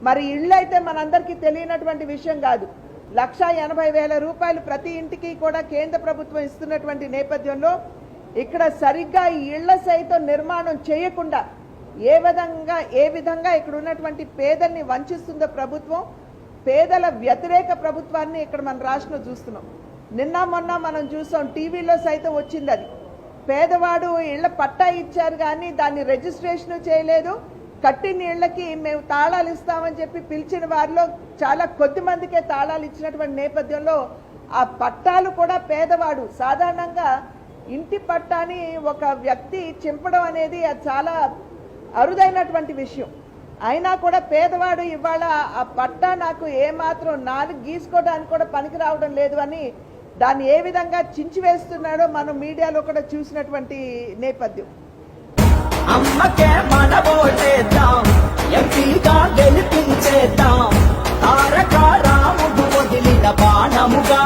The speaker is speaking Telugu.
మరి ఇళ్ళు అయితే మనందరికీ తెలియనటువంటి విషయం కాదు. 1,80,000 రూపాయలు ప్రతి ఇంటికి కూడా కేంద్ర ప్రభుత్వం ఇస్తున్నటువంటి నేపథ్యంలో ఇక్కడ సరిగ్గా ఈ ఇళ్ల సైతం నిర్మాణం చేయకుండా ఏ విధంగా ఇక్కడ ఉన్నటువంటి పేదల్ని వంచిస్తుందో ప్రభుత్వం, పేదల వ్యతిరేక ప్రభుత్వాన్ని ఇక్కడ మన రాష్ట్రంలో చూస్తున్నాం. నిన్న మొన్న మనం చూసాం, టీవీలో సైతం వచ్చింది. అది పేదవాడు ఇళ్ల పట్టా ఇచ్చారు కానీ దాన్ని రిజిస్ట్రేషన్ చేయలేదు, కట్టిన ఇళ్లకి మేము తాళాలు ఇస్తామని చెప్పి పిలిచిన వారిలో చాలా కొద్ది మందికే తాళాలు ఇచ్చినటువంటి నేపథ్యంలో ఆ పట్టాలు కూడా పేదవాడు సాధారణంగా ఇంటి పట్టాని ఒక వ్యక్తి చింపడం అనేది అది చాలా అరుదైనటువంటి విషయం. అయినా కూడా పేదవాడు ఇవాళ ఆ పట్టా నాకు ఏమాత్రం 4 గీసుకోవడానికి కూడా పనికి రావడం లేదు అని దాన్ని ఏ విధంగా చించివేస్తున్నాడో మనం మీడియాలో కూడా చూసినటువంటి నేపథ్యం. అమ్మకే మనబోచేద్దాం, ఎంపీగా గెలిపించేద్దాం, తారక రాముడు వదిలిన బాణముగా.